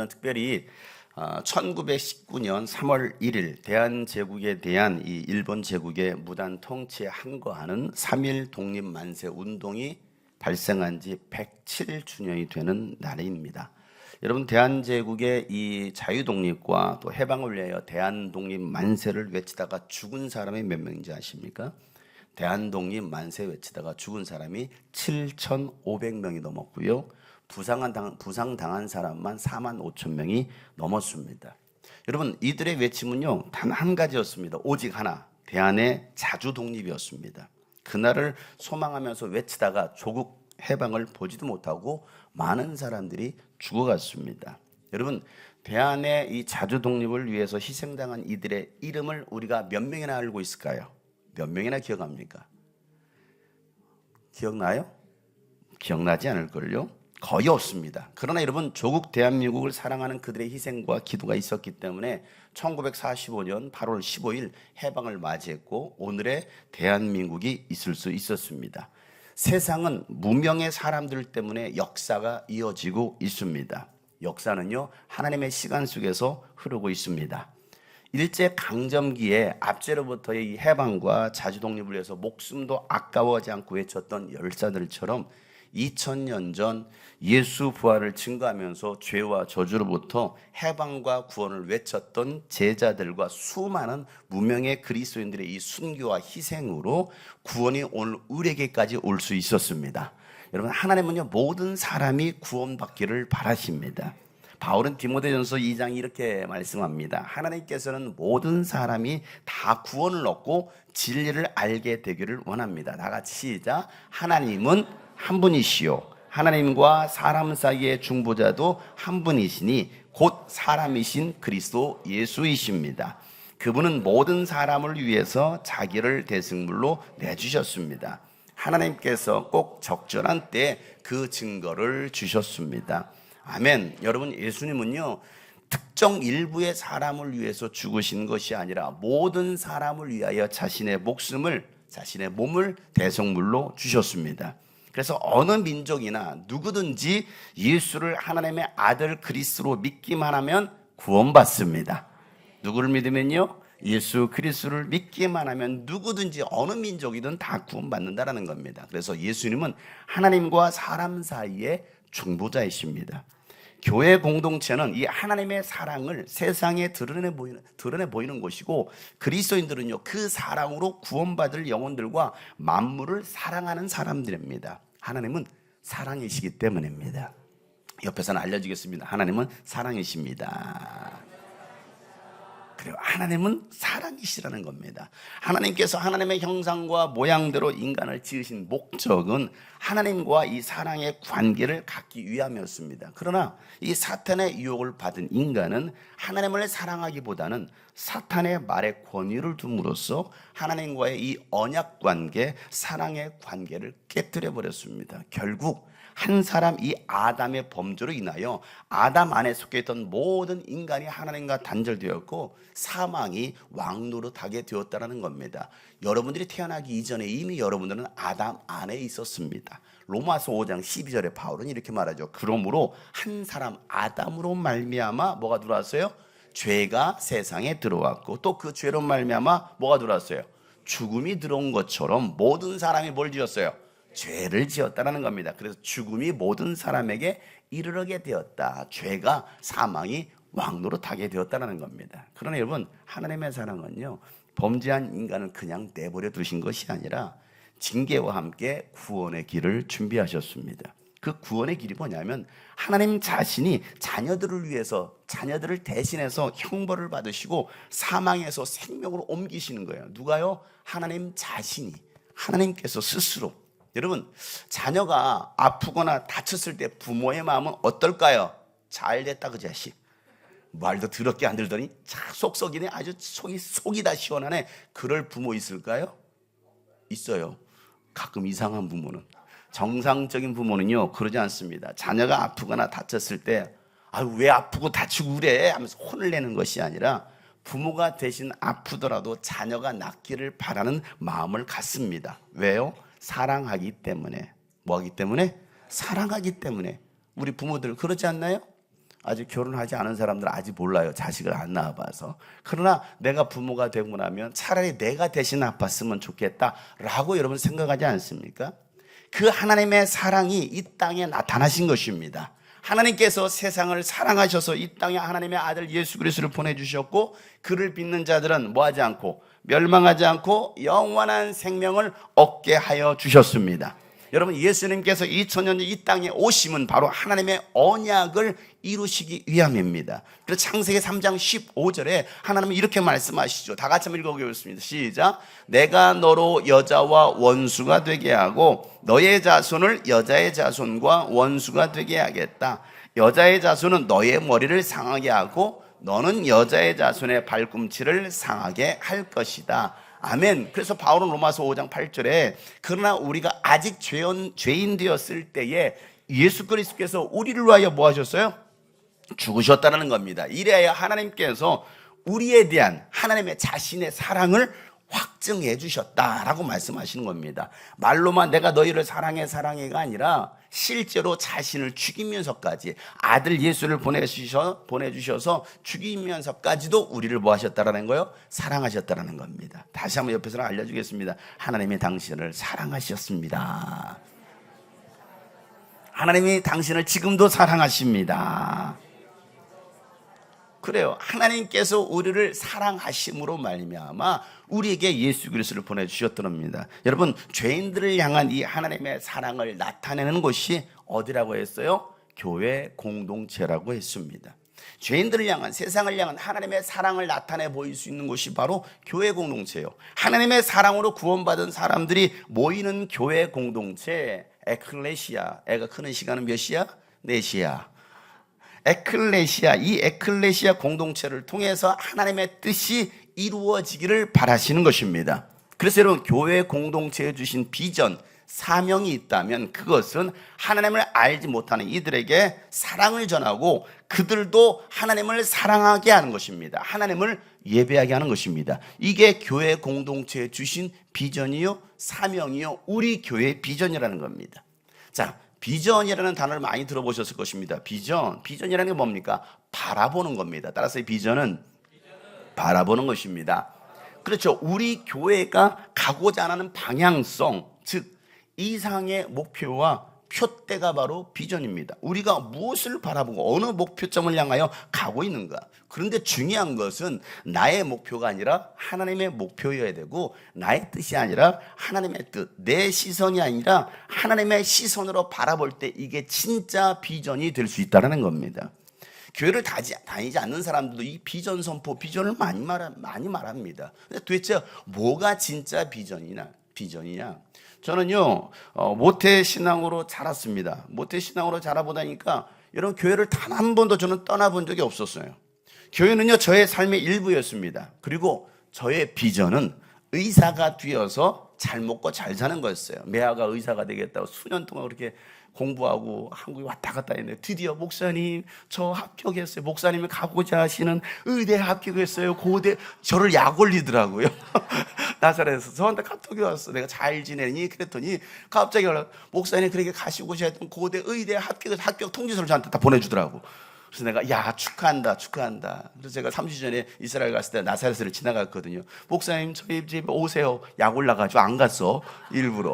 오늘은 특별히 1919년 3월 1일 대한제국에 대한 이 일본 제국의 무단 통치에 항거하는 3.1 독립만세 운동이 발생한 지 107주년이 되는 날입니다. 여러분, 대한제국의 이 자유독립과 또 해방을 위하여 대한독립만세를 외치다가 죽은 사람이 몇 명인지 아십니까? 대한독립만세 외치다가 죽은 사람이 7,500명이 넘었고요. 부상당한 사람만 45,000명이 넘었습니다. 여러분, 이들의 외침은요, 단 한 가지였습니다. 오직 하나, 대한의 자주독립이었습니다. 그날을 소망하면서 외치다가 조국 해방을 보지도 못하고 많은 사람들이 죽어갔습니다. 여러분, 대한의 이 자주독립을 위해서 희생당한 이들의 이름을 우리가 몇 명이나 알고 있을까요? 몇 명이나 기억합니까? 기억나요? 기억나지 않을걸요? 거의 없습니다. 그러나 여러분, 조국 대한민국을 사랑하는 그들의 희생과 기도가 있었기 때문에 1945년 8월 15일 해방을 맞이했고 오늘의 대한민국이 있을 수 있었습니다. 세상은 무명의 사람들 때문에 역사가 이어지고 있습니다. 역사는요, 하나님의 시간 속에서 흐르고 있습니다. 일제강점기에 압제로부터의 이 해방과 자주독립을 위해서 목숨도 아까워하지 않고 외쳤던 열사들처럼 2000년 전 예수 부활을 증거하면서 죄와 저주로부터 해방과 구원을 외쳤던 제자들과 수많은 무명의 그리스도인들의 이 순교와 희생으로 구원이 오늘 우리에게까지 올 수 있었습니다. 여러분, 하나님은요, 모든 사람이 구원받기를 바라십니다. 바울은 디모데전서 2장 이렇게 말씀합니다. 하나님께서는 모든 사람이 다 구원을 얻고 진리를 알게 되기를 원합니다. 나같이 시작. 하나님은 한 분이시요 하나님과 사람 사이의 중보자도 한 분이시니 곧 사람이신 그리스도 예수이십니다. 그분은 모든 사람을 위해서 자기를 대승물로 내주셨습니다. 하나님께서 꼭 적절한 때에 그 증거를 주셨습니다. 아멘. 여러분, 예수님은요, 특정 일부의 사람을 위해서 죽으신 것이 아니라 모든 사람을 위하여 자신의 목숨을, 자신의 몸을 대성물로 주셨습니다. 그래서 어느 민족이나 누구든지 예수를 하나님의 아들 그리스도로 믿기만 하면 구원받습니다. 누구를 믿으면요? 예수 그리스도를 믿기만 하면 누구든지 어느 민족이든 다 구원받는다라는 겁니다. 그래서 예수님은 하나님과 사람 사이의 중보자이십니다. 교회 공동체는 이 하나님의 사랑을 세상에 드러내 보이는 것이고, 그리스도인들은요, 그 사랑으로 구원받을 영혼들과 만물을 사랑하는 사람들입니다. 하나님은 사랑이시기 때문입니다. 옆에서는 알려주겠습니다. 하나님은 사랑이십니다. 그리고 하나님은 사랑이시라는 겁니다. 하나님께서 하나님의 형상과 모양대로 인간을 지으신 목적은 하나님과 이 사랑의 관계를 갖기 위함이었습니다. 그러나 이 사탄의 유혹을 받은 인간은 하나님을 사랑하기보다는 사탄의 말에 권위를 둠으로써 하나님과의 이 언약 관계, 사랑의 관계를 깨뜨려 버렸습니다. 결국 한 사람, 이 아담의 범죄로 인하여 아담 안에 속해 있던 모든 인간이 하나님과 단절되었고 사망이 왕노릇하게 되었다는 겁니다. 여러분들이 태어나기 이전에 이미 여러분들은 아담 안에 있었습니다. 로마서 5장 12절에 바울은 이렇게 말하죠. 그러므로 한 사람 아담으로 말미암아 뭐가 들어왔어요? 죄가 세상에 들어왔고 또 그 죄로 말미암아 뭐가 들어왔어요? 죽음이 들어온 것처럼 모든 사람이 뭘 지었어요? 죄를 지었다는 겁니다. 그래서 죽음이 모든 사람에게 이르게 되었다. 죄가 사망이 왕노릇하게 되었다는 겁니다. 그러나 여러분, 하나님의 사랑은요, 범죄한 인간을 그냥 내버려 두신 것이 아니라 징계와 함께 구원의 길을 준비하셨습니다. 그 구원의 길이 뭐냐면 하나님 자신이 자녀들을 위해서, 자녀들을 대신해서 형벌을 받으시고 사망에서 생명으로 옮기시는 거예요. 누가요? 하나님 자신이, 하나님께서 스스로. 여러분, 자녀가 아프거나 다쳤을 때 부모의 마음은 어떨까요? 잘 됐다 그 자식. 말도 더럽게 안 들더니 속 썩이네. 아주 속이 다 시원하네. 그럴 부모 있을까요? 있어요. 가끔 이상한 부모는. 정상적인 부모는요, 그러지 않습니다. 자녀가 아프거나 다쳤을 때 아유, 왜 아프고 다치고 그래? 하면서 혼을 내는 것이 아니라 부모가 대신 아프더라도 자녀가 낫기를 바라는 마음을 갖습니다. 왜요? 사랑하기 때문에. 뭐 하기 때문에? 사랑하기 때문에. 우리 부모들 그러지 않나요? 아직 결혼하지 않은 사람들은 아직 몰라요. 자식을 안 낳아봐서. 그러나 내가 부모가 되고 나면 차라리 내가 대신 아팠으면 좋겠다라고 여러분 생각하지 않습니까? 그 하나님의 사랑이 이 땅에 나타나신 것입니다. 하나님께서 세상을 사랑하셔서 이 땅에 하나님의 아들 예수 그리스도를 보내주셨고, 그를 믿는 자들은 뭐하지 않고 멸망하지 않고 영원한 생명을 얻게 하여 주셨습니다. 여러분, 예수님께서 2000년 전 이 땅에 오심은 바로 하나님의 언약을 이루시기 위함입니다. 그래서 창세기 3장 15절에 하나님은 이렇게 말씀하시죠. 다 같이 한번 읽어보겠습니다. 시작. 내가 너로 여자와 원수가 되게 하고 너의 자손을 여자의 자손과 원수가 되게 하겠다. 여자의 자손은 너의 머리를 상하게 하고 너는 여자의 자손의 발꿈치를 상하게 할 것이다. 아멘. 그래서 바울은 로마서 5장 8절에 그러나 우리가 아직 죄인 되었을 때에 예수 그리스도께서 우리를 위하여 뭐 하셨어요? 죽으셨다는 겁니다. 이래야 하나님께서 우리에 대한 하나님의 자신의 사랑을 확증해 주셨다라고 말씀하시는 겁니다. 말로만 내가 너희를 사랑해가 아니라 실제로 자신을 죽이면서까지 아들 예수를 보내주셔서 죽이면서까지도 우리를 뭐 하셨다라는 거예요? 사랑하셨다라는 겁니다. 다시 한번 옆에서 알려주겠습니다. 하나님이 당신을 사랑하셨습니다. 하나님이 당신을 지금도 사랑하십니다. 그래요. 하나님께서 우리를 사랑하심으로 말미암아 우리에게 예수 그리스도를 보내주셨던 겁니다. 여러분, 죄인들을 향한 이 하나님의 사랑을 나타내는 곳이 어디라고 했어요? 교회 공동체라고 했습니다. 죄인들을 향한, 세상을 향한 하나님의 사랑을 나타내 보일 수 있는 곳이 바로 교회 공동체예요. 하나님의 사랑으로 구원받은 사람들이 모이는 교회 공동체, 에클레시아. 애가 크는 시간은 몇 시야? 4시야. 에클레시아, 이 에클레시아 공동체를 통해서 하나님의 뜻이 이루어지기를 바라시는 것입니다. 그래서 여러분, 교회 공동체에 주신 비전, 사명이 있다면 그것은 하나님을 알지 못하는 이들에게 사랑을 전하고 그들도 하나님을 사랑하게 하는 것입니다. 하나님을 예배하게 하는 것입니다. 이게 교회 공동체에 주신 비전이요, 사명이요, 우리 교회의 비전이라는 겁니다. 자, 비전이라는 단어를 많이 들어보셨을 것입니다. 비전이라는 게 뭡니까? 바라보는 겁니다. 따라서 이 비전은 바라보는 것입니다. 그렇죠. 우리 교회가 가고자 하는 방향성, 즉 이상의 목표와 표대가 바로 비전입니다. 우리가 무엇을 바라보고 어느 목표점을 향하여 가고 있는가. 그런데 중요한 것은 나의 목표가 아니라 하나님의 목표여야 되고, 나의 뜻이 아니라 하나님의 뜻, 내 시선이 아니라 하나님의 시선으로 바라볼 때 이게 진짜 비전이 될 수 있다는 겁니다. 교회를 다니지 않는 사람들도 이 비전 선포, 비전을 많이 말합니다. 근데 도대체 뭐가 진짜 비전이냐? 저는요, 모태 신앙으로 자랐습니다. 모태 신앙으로 자라보다니까 여러분, 교회를 단 한 번도 저는 떠나본 적이 없었어요. 교회는요, 저의 삶의 일부였습니다. 그리고 저의 비전은 의사가 되어서 잘 먹고 잘 사는 거였어요. 매아가 의사가 되겠다고 수년 동안 그렇게 공부하고 한국에 왔다 갔다 했는데 드디어 목사님 저 합격했어요. 목사님이 가고자 하시는 의대에 합격했어요. 고대. 저를 약 올리더라고요. 나사렛에서 저한테 카톡이 왔어. 내가 잘 지내니? 그랬더니 갑자기 목사님 그렇게 가시고자 했던 고대 의대에 합격 통지서를 저한테 다 보내주더라고. 그래서 내가 야 축하한다. 그래서 제가 3주 전에 이스라엘 갔을 때 나사렛을 지나갔거든요. 목사님 저희 집에 오세요. 약 올라가지고 안 갔어. 일부러.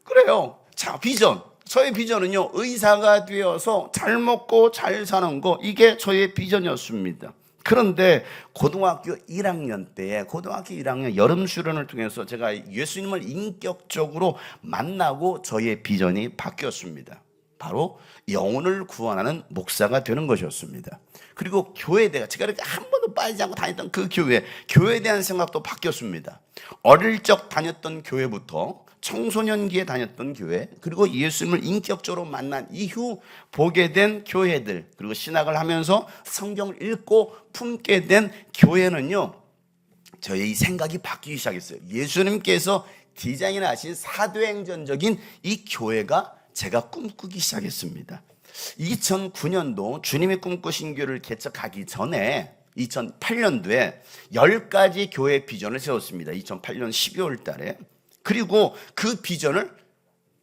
그래요. 자, 비전. 저의 비전은요, 의사가 되어서 잘 먹고 잘 사는 거, 이게 저의 비전이었습니다. 그런데 고등학교 1학년 여름 수련을 통해서 제가 예수님을 인격적으로 만나고 저의 비전이 바뀌었습니다. 바로 영혼을 구원하는 목사가 되는 것이었습니다. 그리고 교회에 대해 제가 이렇게 한 번도 빠지지 않고 다녔던 그 교회에 대한 생각도 바뀌었습니다. 어릴 적 다녔던 교회부터 청소년기에 다녔던 교회, 그리고 예수님을 인격적으로 만난 이후 보게 된 교회들, 그리고 신학을 하면서 성경을 읽고 품게 된 교회는요, 저의 생각이 바뀌기 시작했어요. 예수님께서 디자인하신 사도행전적인 이 교회가 제가 꿈꾸기 시작했습니다. 2009년도 주님이 꿈꾸신 교회를 개척하기 전에 2008년도에 10가지 교회 비전을 세웠습니다. 2008년 12월 달에. 그리고 그 비전을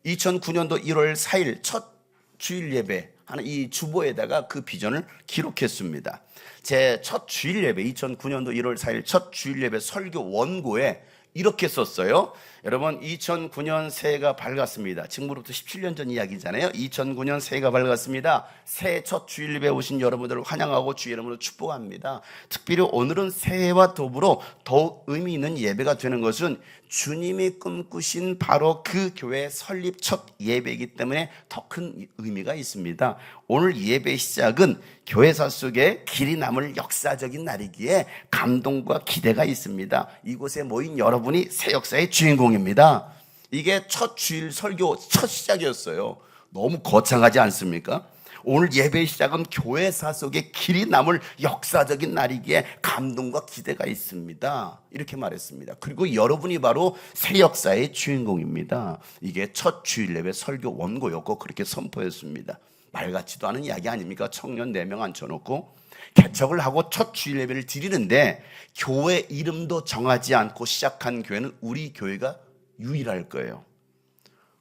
2009년도 1월 4일 첫 주일 예배 하는 이 주보에다가 그 비전을 기록했습니다. 제 첫 주일 예배 2009년도 1월 4일 첫 주일 예배 설교 원고에 이렇게 썼어요. 여러분 2009년 새해가 밝았습니다. 지금으로부터 17년 전 이야기잖아요. 2009년 새해가 밝았습니다. 새해 첫 주일 예배 오신 여러분들을 환영하고 주의 이름으로 축복합니다. 특별히 오늘은 새해와 더불어 더욱 의미 있는 예배가 되는 것은 주님이 꿈꾸신 바로 그 교회 설립 첫 예배이기 때문에 더 큰 의미가 있습니다. 오늘 예배 시작은 교회사 속에 길이 남을 역사적인 날이기에 감동과 기대가 있습니다. 이곳에 모인 여러분이 새 역사의 주인공입니다. 이게 첫 주일 설교 첫 시작이었어요. 너무 거창하지 않습니까? 오늘 예배 시작은 교회사 속에 길이 남을 역사적인 날이기에 감동과 기대가 있습니다. 이렇게 말했습니다. 그리고 여러분이 바로 새 역사의 주인공입니다. 이게 첫 주일 예배 설교 원고였고 그렇게 선포했습니다. 말 같지도 않은 이야기 아닙니까? 청년 4명 앉혀놓고 개척을 하고 첫 주일 예배를 드리는데 교회 이름도 정하지 않고 시작한 교회는 우리 교회가 유일할 거예요.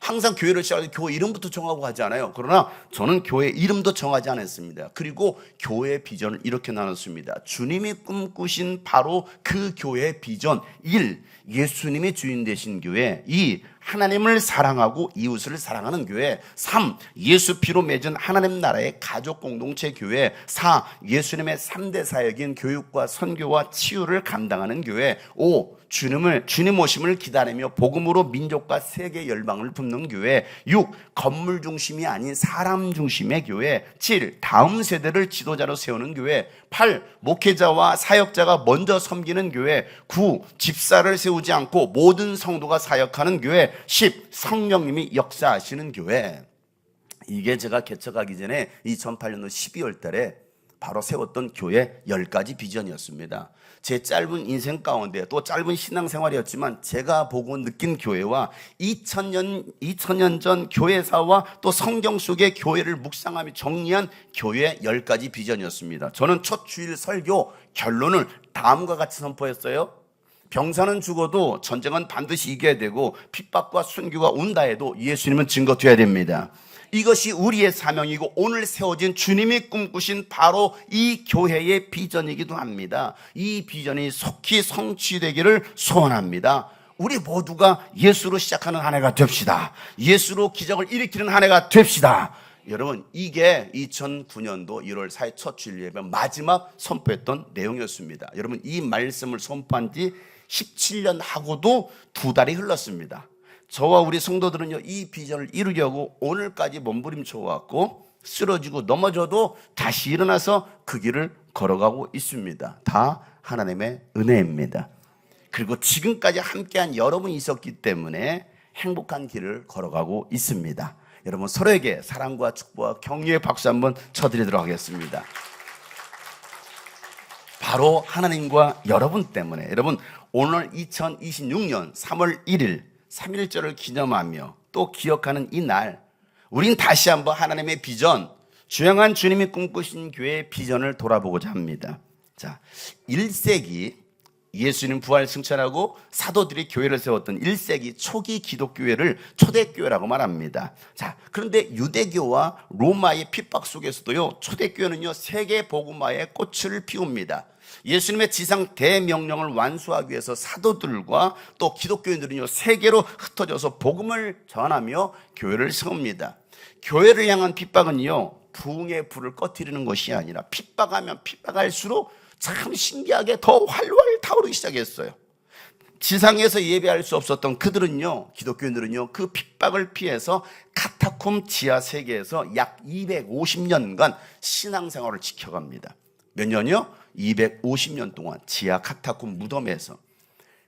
항상 교회를 시작할 때 교회 이름부터 정하고 하지 않아요. 그러나 저는 교회 이름도 정하지 않았습니다. 그리고 교회의 비전을 이렇게 나눴습니다. 주님이 꿈꾸신 바로 그 교회의 비전 1. 예수님이 주인 되신 교회 2. 하나님을 사랑하고 이웃을 사랑하는 교회 3. 예수 피로 맺은 하나님 나라의 가족 공동체 교회 4. 예수님의 3대 사역인 교육과 선교와 치유를 감당하는 교회 5. 주님 오심을 기다리며 복음으로 민족과 세계 열방을 붓는 교회 6. 건물 중심이 아닌 사람 중심의 교회 7. 다음 세대를 지도자로 세우는 교회 8. 목회자와 사역자가 먼저 섬기는 교회 9. 집사를 세우지 않고 모든 성도가 사역하는 교회 10. 성령님이 역사하시는 교회. 이게 제가 개척하기 전에 2008년도 12월 달에 바로 세웠던 교회 10가지 비전이었습니다. 제 짧은 인생 가운데 또 짧은 신앙생활이었지만 제가 보고 느낀 교회와 2000년 전 교회사와 또 성경 속의 교회를 묵상하며 정리한 교회 10가지 비전이었습니다. 저는 첫 주일 설교 결론을 다음과 같이 선포했어요. 병사는 죽어도 전쟁은 반드시 이겨야 되고 핍박과 순교가 온다 해도 예수님은 증거되어야 됩니다. 이것이 우리의 사명이고 오늘 세워진 주님이 꿈꾸신 바로 이 교회의 비전이기도 합니다. 이 비전이 속히 성취되기를 소원합니다. 우리 모두가 예수로 시작하는 한 해가 됩시다. 예수로 기적을 일으키는 한 해가 됩시다. 여러분 이게 2009년도 1월 4일 첫 주일 예배 마지막 선포했던 내용이었습니다. 여러분 이 말씀을 선포한 지 17년 하고도 2달이 흘렀습니다. 저와 우리 성도들은요 이 비전을 이루려고 오늘까지 몸부림쳐 왔고 쓰러지고 넘어져도 다시 일어나서 그 길을 걸어가고 있습니다. 다 하나님의 은혜입니다. 그리고 지금까지 함께한 여러분이 있었기 때문에 행복한 길을 걸어가고 있습니다. 여러분 서로에게 사랑과 축복과 격려의 박수 한번 쳐드리도록 하겠습니다. 바로 하나님과 여러분 때문에 여러분 오늘 2026년 3월 1일 3.1절을 기념하며 또 기억하는 이 날 우린 다시 한번 하나님의 비전 주영한 주님이 꿈꾸신 교회의 비전을 돌아보고자 합니다. 자, 1세기 예수님 부활 승천하고 사도들이 교회를 세웠던 1세기 초기 기독교회를 초대교회라고 말합니다. 자, 그런데 유대교와 로마의 핍박 속에서도요 초대교회는요 세계 복음화의 꽃을 피웁니다. 예수님의 지상 대명령을 완수하기 위해서 사도들과 또 기독교인들은요 세계로 흩어져서 복음을 전하며 교회를 세웁니다. 교회를 향한 핍박은요 부흥의 불을 꺼뜨리는 것이 아니라 핍박하면 핍박할수록 참 신기하게 더 활활 타오르기 시작했어요. 지상에서 예배할 수 없었던 그들은요 기독교인들은요 그 핍박을 피해서 카타콤 지하 세계에서 약 250년간 신앙생활을 지켜갑니다. 몇 년이요? 250년 동안 지하 카타콤 무덤에서.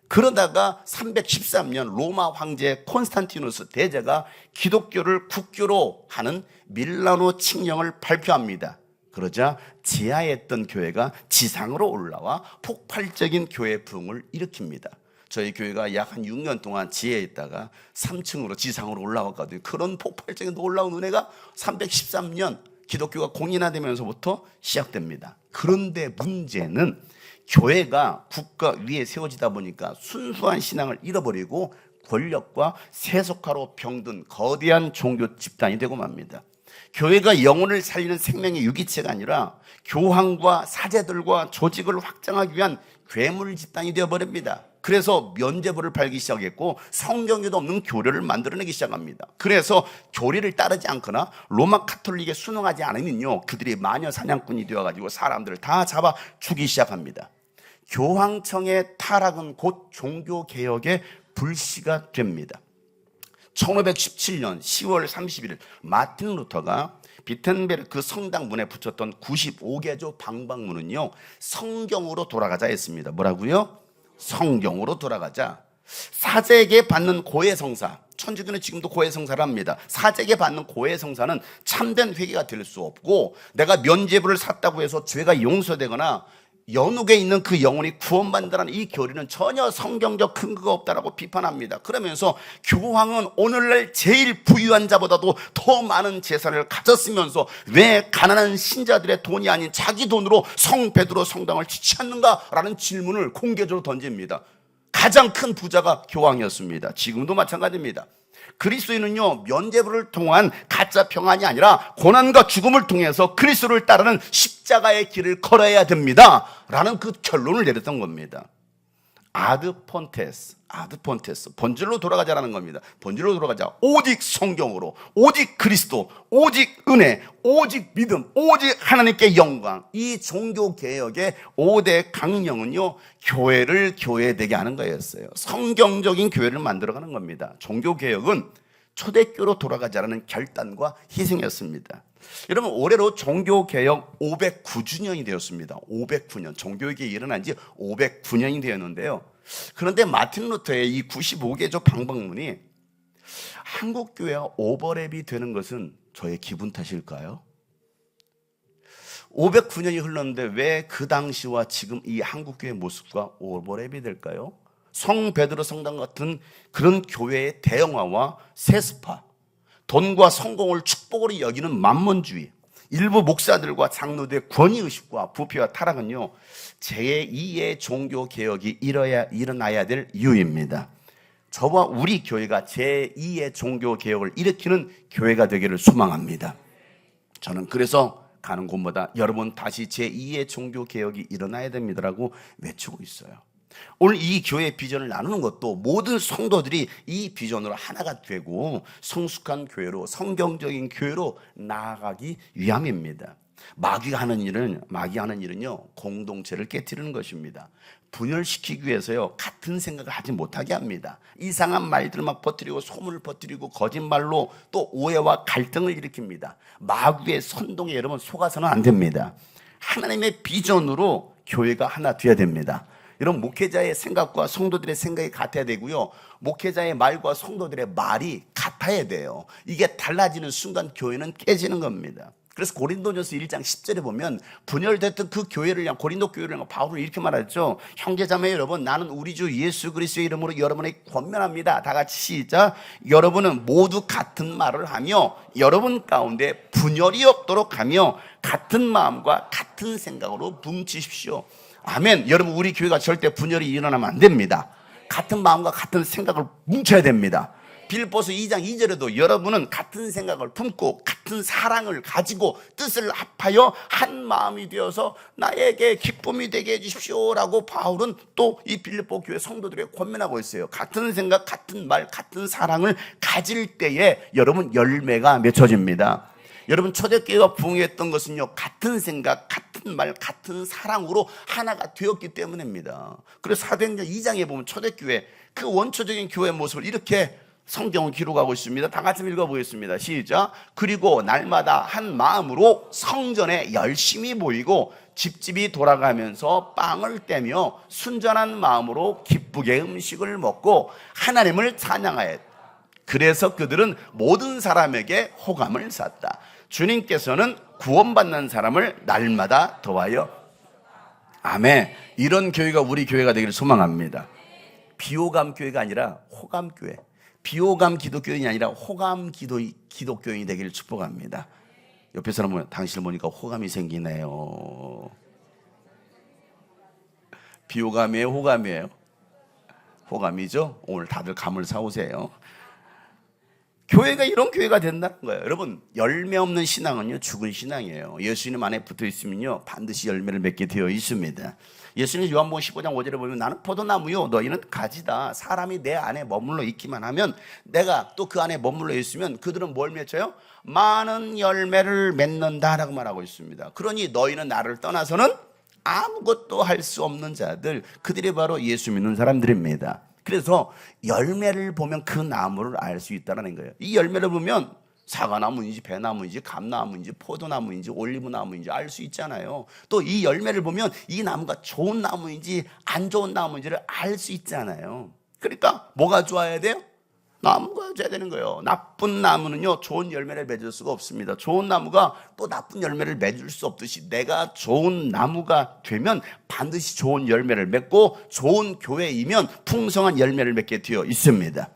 그러다가 313년 로마 황제 콘스탄티누스 대제가 기독교를 국교로 하는 밀라노 칙령을 발표합니다. 그러자 지하에 있던 교회가 지상으로 올라와 폭발적인 교회 부흥을 일으킵니다. 저희 교회가 약 한 6년 동안 지하에 있다가 3층으로 지상으로 올라왔거든요. 그런 폭발적인 놀라운 은혜가 313년 기독교가 공인화되면서부터 시작됩니다. 그런데 문제는 교회가 국가 위에 세워지다 보니까 순수한 신앙을 잃어버리고 권력과 세속화로 병든 거대한 종교 집단이 되고 맙니다. 교회가 영혼을 살리는 생명의 유기체가 아니라 교황과 사제들과 조직을 확장하기 위한 괴물 집단이 되어버립니다. 그래서 면죄부를 팔기 시작했고 성경에도 없는 교례를 만들어내기 시작합니다. 그래서 교리를 따르지 않거나 로마 카톨릭에 순응하지 않으면요, 그들이 마녀 사냥꾼이 되어가지고 사람들을 다 잡아 죽이기 시작합니다. 교황청의 타락은 곧 종교개혁의 불씨가 됩니다. 1517년 10월 31일 마틴 루터가 비텐베르크 성당 문에 붙였던 95개조 방방문은요, 성경으로 돌아가자 했습니다. 뭐라고요? 성경으로 돌아가자. 사제에게 받는 고해성사, 천주교는 지금도 고해성사를 합니다. 사제에게 받는 고해성사는 참된 회개가 될 수 없고, 내가 면죄부를 샀다고 해서 죄가 용서되거나 연옥에 있는 그 영혼이 구원받는다는 이 교리는 전혀 성경적 근거가 없다라고 비판합니다. 그러면서 교황은 오늘날 제일 부유한 자보다도 더 많은 재산을 가졌으면서 왜 가난한 신자들의 돈이 아닌 자기 돈으로 성 베드로 성당을 짓지 않는가라는 질문을 공개적으로 던집니다. 가장 큰 부자가 교황이었습니다. 지금도 마찬가지입니다. 그리스도인은요, 면죄부를 통한 가짜 평안이 아니라 고난과 죽음을 통해서 그리스도를 따르는 십자가의 길을 걸어야 됩니다 라는 그 결론을 내렸던 겁니다. 아드폰테스, 본질로 돌아가자라는 겁니다. 본질로 돌아가자. 오직 성경으로, 오직 그리스도, 오직 은혜, 오직 믿음, 오직 하나님께 영광. 이 종교개혁의 5대 강령은요, 교회를 교회되게 하는 거였어요. 성경적인 교회를 만들어가는 겁니다. 종교개혁은 초대교로 돌아가자라는 결단과 희생이었습니다. 여러분, 올해로 종교개혁 509주년이 되었습니다. 509년, 종교개혁이 일어난 지 509년이 되었는데요. 그런데 마틴 루터의 이 95개조 방방문이 한국교회와 오버랩이 되는 것은 저의 기분 탓일까요? 509년이 흘렀는데 왜 그 당시와 지금 이 한국교회의 모습과 오버랩이 될까요? 성 베드로 성당 같은 그런 교회의 대형화와 세습화, 돈과 성공을 축복으로 여기는 만몬주의, 일부 목사들과 장로들의 권위의식과 부패와 타락은요, 제2의 종교개혁이 일어나야 될 이유입니다. 저와 우리 교회가 제2의 종교개혁을 일으키는 교회가 되기를 소망합니다. 저는 그래서 가는 곳마다 여러분 다시 제2의 종교개혁이 일어나야 됩니다라고 외치고 있어요. 오늘 이 교회의 비전을 나누는 것도 모든 성도들이 이 비전으로 하나가 되고 성숙한 교회로, 성경적인 교회로 나아가기 위함입니다. 마귀가 하는 일은요, 공동체를 깨트리는 것입니다. 분열시키기 위해서요, 같은 생각을 하지 못하게 합니다. 이상한 말들을 막 퍼뜨리고 소문을 퍼뜨리고 거짓말로 또 오해와 갈등을 일으킵니다. 마귀의 선동에 여러분 속아서는 안 됩니다. 하나님의 비전으로 교회가 하나 되어야 됩니다. 여러분, 목회자의 생각과 성도들의 생각이 같아야 되고요, 목회자의 말과 성도들의 말이 같아야 돼요. 이게 달라지는 순간 교회는 깨지는 겁니다. 그래서 고린도전서 1장 10절에 보면 분열됐던 그 교회를 향한, 고린도 교회를 향한 바울은 이렇게 말하죠. 형제자매 여러분, 나는 우리 주 예수 그리스도의 이름으로 여러분에게 권면합니다. 다 같이 시작. 여러분은 모두 같은 말을 하며 여러분 가운데 분열이 없도록 하며 같은 마음과 같은 생각으로 뭉치십시오. 아멘. 여러분, 우리 교회가 절대 분열이 일어나면 안 됩니다. 같은 마음과 같은 생각을 뭉쳐야 됩니다. 빌립보서 2장 2절에도 여러분은 같은 생각을 품고 같은 사랑을 가지고 뜻을 합하여 한 마음이 되어서 나에게 기쁨이 되게 해주십시오라고 바울은 또 이 빌립보 교회 성도들에게 권면하고 있어요. 같은 생각, 같은 말, 같은 사랑을 가질 때에 여러분 열매가 맺혀집니다. 여러분, 초대교회가 부흥했던 것은요, 같은 생각, 같은 말, 같은 사랑으로 하나가 되었기 때문입니다. 그래서 사도행전 2장에 보면 초대교회 그 원초적인 교회의 모습을 이렇게 성경을 기록하고 있습니다. 다 같이 읽어보겠습니다. 시작. 그리고 날마다 한 마음으로 성전에 열심히 모이고 집집이 돌아가면서 빵을 떼며 순전한 마음으로 기쁘게 음식을 먹고 하나님을 찬양하였다. 그래서 그들은 모든 사람에게 호감을 샀다. 주님께서는 구원받는 사람을 날마다 더하여. 아멘. 이런 교회가 우리 교회가 되기를 소망합니다. 비호감 교회가 아니라 호감 교회, 비호감 기독교인이 아니라 호감 기독교인이 되기를 축복합니다. 옆에 사람 보면 당신을 보니까 호감이 생기네요. 비호감이에요, 호감이에요? 호감이죠? 오늘 다들 감을 사오세요. 교회가 이런 교회가 된다는 거예요. 여러분, 열매 없는 신앙은요, 죽은 신앙이에요. 예수님 안에 붙어 있으면요, 반드시 열매를 맺게 되어 있습니다. 예수님 요한복음 15장 5절에 보면 나는 포도나무요, 너희는 가지다. 사람이 내 안에 머물러 있기만 하면, 내가 또 그 안에 머물러 있으면 그들은 뭘 맺어요? 많은 열매를 맺는다라고 말하고 있습니다. 그러니 너희는 나를 떠나서는 아무것도 할 수 없는 자들, 그들이 바로 예수 믿는 사람들입니다. 그래서 열매를 보면 그 나무를 알 수 있다는 거예요. 이 열매를 보면 사과나무인지 배나무인지 감나무인지 포도나무인지 올리브나무인지 알 수 있잖아요. 또 이 열매를 보면 이 나무가 좋은 나무인지 안 좋은 나무인지를 알 수 있잖아요. 그러니까 뭐가 좋아야 돼요? 나무가 줘야 되는 거예요. 나쁜 나무는요, 좋은 열매를 맺을 수가 없습니다. 좋은 나무가 또 나쁜 열매를 맺을 수 없듯이 내가 좋은 나무가 되면 반드시 좋은 열매를 맺고 좋은 교회이면 풍성한 열매를 맺게 되어 있습니다.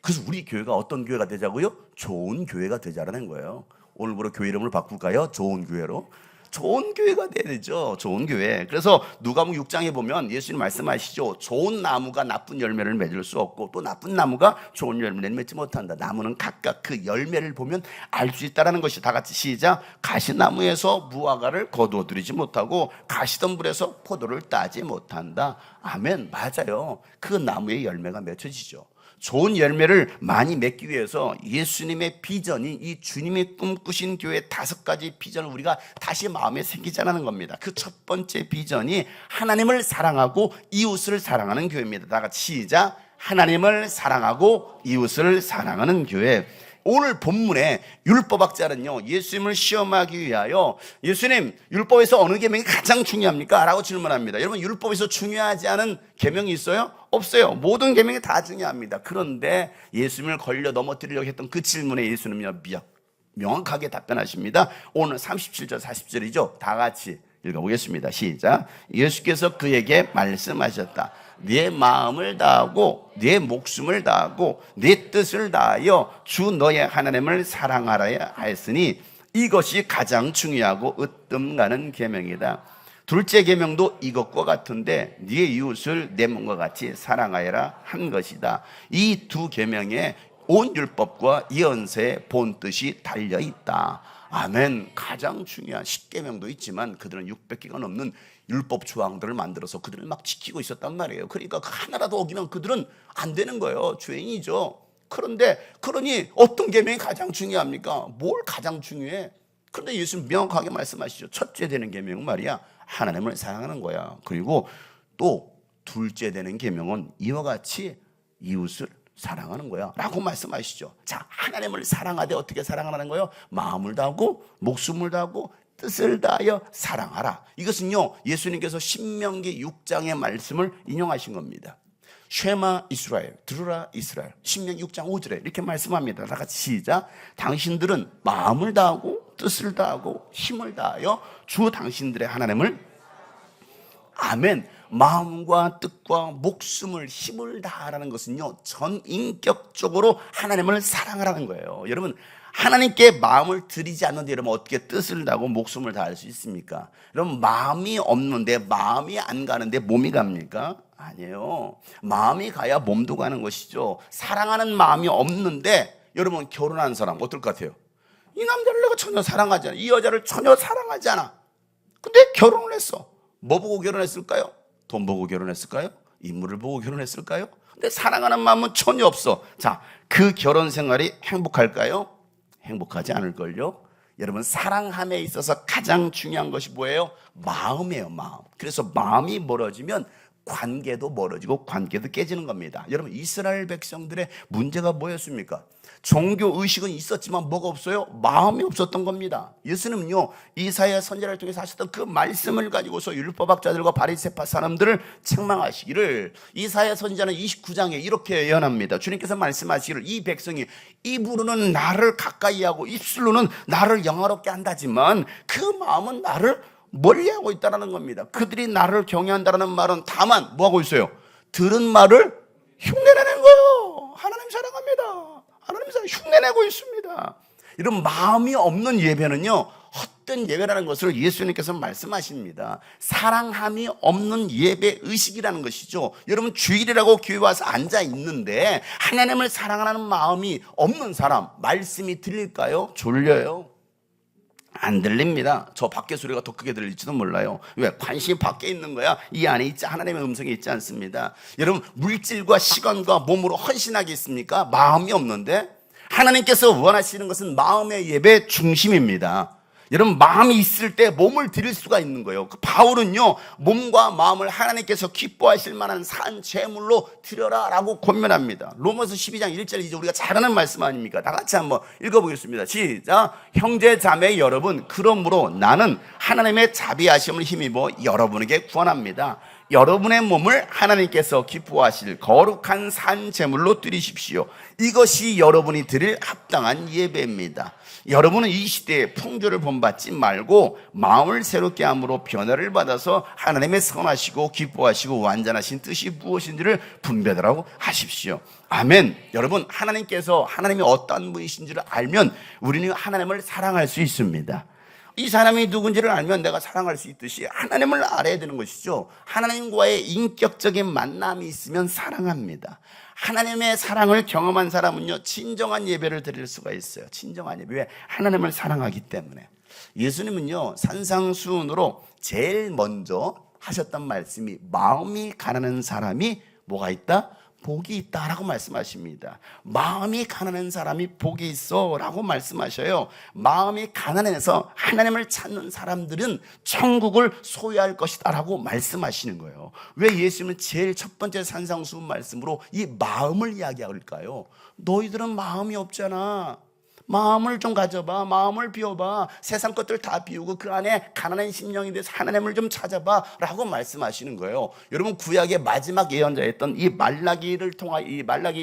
그래서 우리 교회가 어떤 교회가 되자고요? 좋은 교회가 되자라는 거예요. 오늘부로 교회 이름을 바꿀까요? 좋은 교회로. 좋은 교회가 돼야 되죠. 좋은 교회. 그래서 누가복음 6장에 보면 예수님 말씀하시죠. 좋은 나무가 나쁜 열매를 맺을 수 없고 또 나쁜 나무가 좋은 열매를 맺지 못한다. 나무는 각각 그 열매를 보면 알 수 있다는 것이. 다 같이 시작. 가시나무에서 무화과를 거두어들이지 못하고 가시덤불에서 포도를 따지 못한다. 아멘. 맞아요. 그 나무의 열매가 맺혀지죠. 좋은 열매를 많이 맺기 위해서 예수님의 비전이, 이 주님이 꿈꾸신 교회 5가지 비전을 우리가 다시 마음에 새기자는 겁니다. 그 첫 번째 비전이 하나님을 사랑하고 이웃을 사랑하는 교회입니다. 다 같이 시작. 하나님을 사랑하고 이웃을 사랑하는 교회. 오늘 본문에 율법학자는요, 예수님을 시험하기 위하여 예수님, 율법에서 어느 계명이 가장 중요합니까? 라고 질문합니다. 여러분, 율법에서 중요하지 않은 계명이 있어요? 없어요. 모든 계명이 다 중요합니다. 그런데 예수님을 걸려 넘어뜨리려고 했던 그 질문에 예수님은요, 명확하게 답변하십니다. 오늘 37절 40절이죠. 다 같이 읽어보겠습니다. 시작. 예수께서 그에게 말씀하셨다. 네 마음을 다하고 네 목숨을 다하고 네 뜻을 다하여 주 너의 하나님을 사랑하라 하였으니 이것이 가장 중요하고 으뜸 가는 계명이다. 둘째 계명도 이것과 같은데 네 이웃을 내 몸과 같이 사랑하여라 한 것이다. 이 두 계명에 온 율법과 예언서의 본 뜻이 달려 있다. 아멘. 가장 중요한 10계명도 있지만 그들은 600개가 넘는 율법 조항들을 만들어서 그들을 막 지키고 있었단 말이에요. 그러니까 하나라도 어기면 그들은 안 되는 거예요. 죄인이죠. 그러니 어떤 계명이 가장 중요합니까? 뭘 가장 중요해? 그런데 예수님 명확하게 말씀하시죠. 첫째 되는 계명은 말이야, 하나님을 사랑하는 거야. 그리고 또 둘째 되는 계명은 이와 같이 이웃을 사랑하는 거야 라고 말씀하시죠. 자, 하나님을 사랑하되 어떻게 사랑하는 거예요? 마음을 다하고 목숨을 다하고 뜻을 다하여 사랑하라. 이것은요, 예수님께서 신명기 6장의 말씀을 인용하신 겁니다. 쉐마 이스라엘, 들으라 이스라엘. 신명기 6장 5절에 이렇게 말씀합니다. 다 같이 시작. 당신들은 마음을 다하고 뜻을 다하고 힘을 다하여 주 당신들의 하나님을, 아멘. 마음과 뜻과 목숨을 힘을 다하라는 것은요, 전인격적으로 하나님을 사랑하라는 거예요. 여러분, 하나님께 마음을 들이지 않는데 여러분 어떻게 뜻을 다하고 목숨을 다할 수 있습니까? 여러분, 마음이 없는데, 마음이 안 가는데 몸이 갑니까? 아니에요. 마음이 가야 몸도 가는 것이죠. 사랑하는 마음이 없는데 여러분, 결혼한 사람 어떨 것 같아요? 이 남자를 내가 전혀 사랑하지 않아, 이 여자를 전혀 사랑하지 않아. 근데 결혼을 했어. 뭐 보고 결혼했을까요? 돈 보고 결혼했을까요? 인물을 보고 결혼했을까요? 근데 사랑하는 마음은 전혀 없어. 자, 그 결혼 생활이 행복할까요? 행복하지 않을걸요? 여러분, 사랑함에 있어서 가장 중요한 것이 뭐예요? 마음이에요, 마음. 그래서 마음이 멀어지면 관계도 멀어지고 관계도 깨지는 겁니다. 여러분, 이스라엘 백성들의 문제가 뭐였습니까? 종교 의식은 있었지만 뭐가 없어요? 마음이 없었던 겁니다. 예수님은요, 이사야 선지자를 통해서 하셨던 그 말씀을 가지고서 율법학자들과 바리새파 사람들을 책망하시기를, 이사야 선지자는 29장에 이렇게 예언합니다. 주님께서 말씀하시기를, 이 백성이 입으로는 나를 가까이 하고 입술로는 나를 영화롭게 한다지만 그 마음은 나를 멀리하고 있다는 겁니다. 그들이 나를 경외한다는 말은 다만 뭐하고 있어요? 들은 말을 흉내내는 거예요. 하나님 사랑합니다. 하나님 사랑 흉내내고 있습니다. 이런 마음이 없는 예배는요, 헛된 예배라는 것을 예수님께서 말씀하십니다. 사랑함이 없는 예배 의식이라는 것이죠. 여러분 주일이라고 교회 와서 앉아 있는데 하나님을 사랑하는 마음이 없는 사람 말씀이 들릴까요? 졸려요. 안 들립니다. 저 밖에 소리가 더 크게 들릴지도 몰라요. 왜? 관심이 밖에 있는 거야. 이 안에 있지 하나님의 음성이 있지 않습니다. 여러분 물질과 시간과 몸으로 헌신하겠습니까? 마음이 없는데 하나님께서 원하시는 것은 마음의 예배 중심입니다. 여러분 마음이 있을 때 몸을 드릴 수가 있는 거예요. 바울은요 몸과 마음을 하나님께서 기뻐하실 만한 산 제물로 드려라 라고 권면합니다. 로마서 12장 1절 2절 우리가 잘 아는 말씀 아닙니까? 다 같이 한번 읽어보겠습니다. 시작. 형제 자매 여러분, 그러므로 나는 하나님의 자비하심을 힘입어 여러분에게 구원합니다. 여러분의 몸을 하나님께서 기뻐하실 거룩한 산 제물로 드리십시오. 이것이 여러분이 드릴 합당한 예배입니다. 여러분은 이 시대에 풍조를 본받지 말고 마음을 새롭게 함으로 변화를 받아서 하나님의 선하시고 기뻐하시고 완전하신 뜻이 무엇인지를 분별하라고 하십시오. 아멘. 여러분 하나님께서 하나님이 어떤 분이신지를 알면 우리는 하나님을 사랑할 수 있습니다. 이 사람이 누군지를 알면 내가 사랑할 수 있듯이 하나님을 알아야 되는 것이죠. 하나님과의 인격적인 만남이 있으면 사랑합니다. 하나님의 사랑을 경험한 사람은요 진정한 예배를 드릴 수가 있어요. 진정한 예배. 왜? 하나님을 사랑하기 때문에. 예수님은요 산상수훈으로 제일 먼저 하셨던 말씀이 마음이 가난한 사람이 뭐가 있다? 복이 있다라고 말씀하십니다. 마음이 가난한 사람이 복이 있어 라고 말씀하셔요. 마음이 가난해서 하나님을 찾는 사람들은 천국을 소유할 것이다 라고 말씀하시는 거예요. 왜 예수님은 제일 첫 번째 산상수훈 말씀으로 이 마음을 이야기할까요? 너희들은 마음이 없잖아. 마음을 좀 가져봐. 마음을 비워봐. 세상 것들 다 비우고 그 안에 가난한 심령이 돼서 하나님을 좀 찾아봐 라고 말씀하시는 거예요. 여러분 구약의 마지막 예언자였던 이 말라기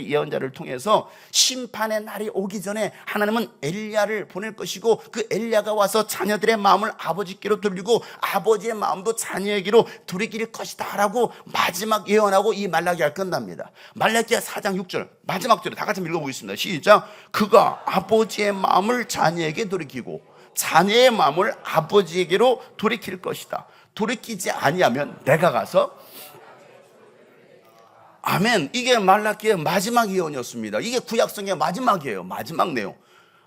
예언자를 통해서 심판의 날이 오기 전에 하나님은 엘리야를 보낼 것이고 그 엘리야가 와서 자녀들의 마음을 아버지께로 돌리고 아버지의 마음도 자녀에게로 돌이킬 것이다 라고 마지막 예언하고 이 말라기가 끝납니다. 말라기야 4장 6절 마지막 절에 다 같이 읽어보겠습니다. 시작. 그가 아버지의 마음을 자녀에게 돌이키고 자녀의 마음을 아버지에게로 돌이킬 것이다. 돌이키지 아니하면 내가 가서 아멘. 이게 말라기의 마지막 예언이었습니다. 이게 구약성의 마지막이에요. 마지막 내용.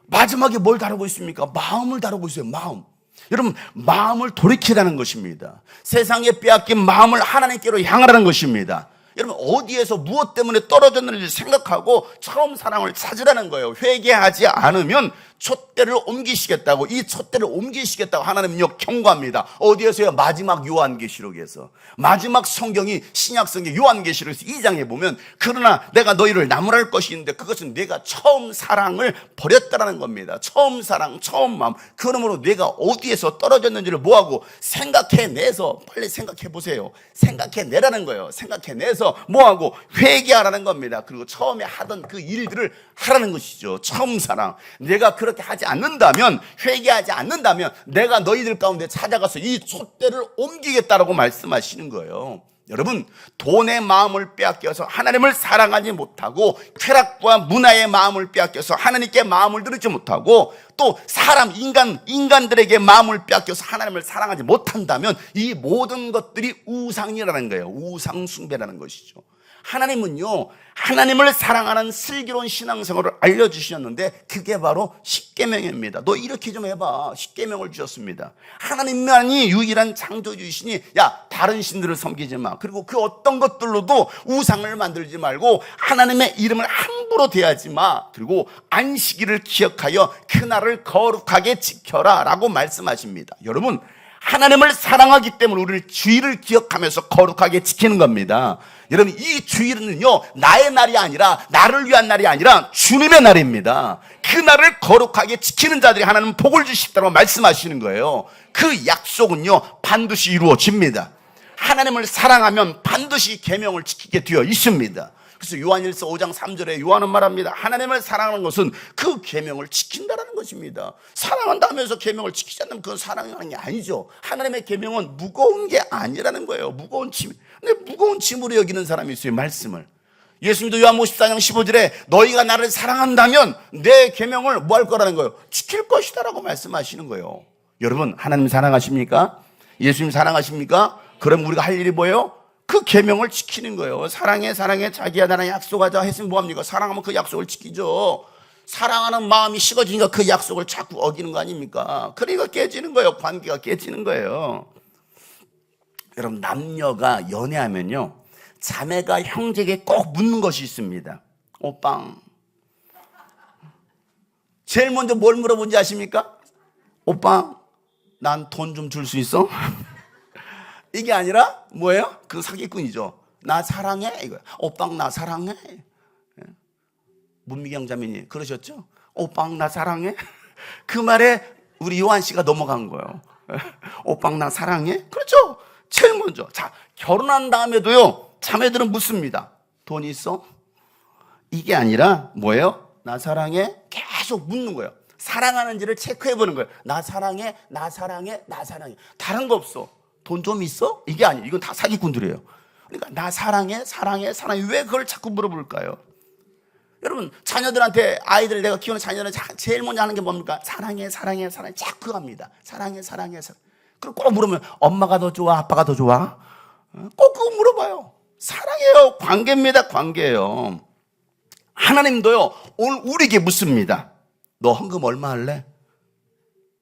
마지막에 뭘 다루고 있습니까? 마음을 다루고 있어요. 마음. 여러분 마음을 돌이키라는 것입니다. 세상에 빼앗긴 마음을 하나님께로 향하라는 것입니다. 여러분 어디에서 무엇 때문에 떨어졌는지 생각하고 처음 사랑을 찾으라는 거예요. 회개하지 않으면 촛대를 옮기시겠다고, 이 촛대를 옮기시겠다고 하나님은요 경고합니다. 어디에서요? 마지막 요한계시록에서. 마지막 성경이 신약성경 요한계시록에서 2장에 보면 그러나 내가 너희를 나무랄 것이 있는데 그것은 내가 처음 사랑을 버렸다라는 겁니다. 처음 사랑, 처음 마음. 그러므로 내가 어디에서 떨어졌는지를 뭐하고 생각해내서 빨리 생각해보세요. 생각해내라는 거예요. 생각해내서 뭐하고 회개하라는 겁니다. 그리고 처음에 하던 그 일들을 하라는 것이죠. 처음 사랑. 내가 그렇게 하지 않는다면, 회개하지 않는다면 내가 너희들 가운데 찾아가서 이 촛대를 옮기겠다라고 말씀하시는 거예요. 여러분 돈의 마음을 빼앗겨서 하나님을 사랑하지 못하고 쾌락과 문화의 마음을 빼앗겨서 하나님께 마음을 들이지 못하고 또 사람 인간들에게 마음을 빼앗겨서 하나님을 사랑하지 못한다면 이 모든 것들이 우상이라는 거예요. 우상 숭배라는 것이죠. 하나님은요 하나님을 사랑하는 슬기로운 신앙생활을 알려주셨는데 그게 바로 십계명입니다. 너 이렇게 좀 해봐. 십계명을 주셨습니다. 하나님만이 유일한 창조주이시니 야 다른 신들을 섬기지 마. 그리고 그 어떤 것들로도 우상을 만들지 말고 하나님의 이름을 함부로 대하지 마. 그리고 안식일을 기억하여 그날을 거룩하게 지켜라 라고 말씀하십니다. 여러분 하나님을 사랑하기 때문에 우리를 주일을 기억하면서 거룩하게 지키는 겁니다. 여러분 이 주일은요 나의 날이 아니라 나를 위한 날이 아니라 주님의 날입니다. 그 날을 거룩하게 지키는 자들이 하나님은 복을 주시겠다고 말씀하시는 거예요. 그 약속은요 반드시 이루어집니다. 하나님을 사랑하면 반드시 계명을 지키게 되어 있습니다. 그래서 요한일서 5장 3절에 요한은 말합니다. 하나님을 사랑하는 것은 그 계명을 지킨다라는 것입니다. 사랑한다면서 계명을 지키지 않으면 그건 사랑하는 게 아니죠. 하나님의 계명은 무거운 게 아니라는 거예요. 무거운 짐으로 여기는 사람이 있어요. 말씀을. 예수님도 요한복음 14장 15절에 너희가 나를 사랑한다면 내 계명을 뭐 할 거라는 거예요? 지킬 것이다라고 말씀하시는 거예요. 여러분, 하나님 사랑하십니까? 예수님 사랑하십니까? 그럼 우리가 할 일이 뭐예요? 그 계명을 지키는 거예요. 사랑해, 사랑해, 자기야 나랑 약속하자 했으면 뭐합니까? 사랑하면 그 약속을 지키죠. 사랑하는 마음이 식어지니까 그 약속을 자꾸 어기는 거 아닙니까? 그러니까 깨지는 거예요. 관계가 깨지는 거예요. 여러분, 남녀가 연애하면요, 자매가 형제에게 꼭 묻는 것이 있습니다. 오빵, 제일 먼저 뭘 물어본지 아십니까? 오빠, 난 돈 좀 줄 수 있어? 이게 아니라 뭐예요? 그 사기꾼이죠. 나 사랑해? 이거야. 오빠, 나 사랑해? 문미경 자매님 그러셨죠? 오빠, 나 사랑해? 그 말에 우리 요한 씨가 넘어간 거예요. 오빠, 나 사랑해? 그렇죠? 제일 먼저. 자, 결혼한 다음에도요, 자매들은 묻습니다. 돈 있어? 이게 아니라 뭐예요? 나 사랑해? 계속 묻는 거예요. 사랑하는지를 체크해 보는 거예요. 나 사랑해, 나 사랑해, 나 사랑해. 다른 거 없어. 돈 좀 있어? 이게 아니에요. 이건 다 사기꾼들이에요. 그러니까 나 사랑해, 사랑해, 사랑해. 왜 그걸 자꾸 물어볼까요? 여러분, 자녀들한테, 아이들, 내가 키우는 자녀들한테 제일 먼저 하는 게 뭡니까? 사랑해, 사랑해, 사랑해. 자꾸 합니다. 사랑해, 사랑해, 사랑해. 그리고 꼭 물으면 엄마가 더 좋아, 아빠가 더 좋아? 꼭 그거 물어봐요. 사랑해요. 관계입니다. 관계예요. 하나님도요, 오늘 우리에게 묻습니다. 너 헌금 얼마 할래?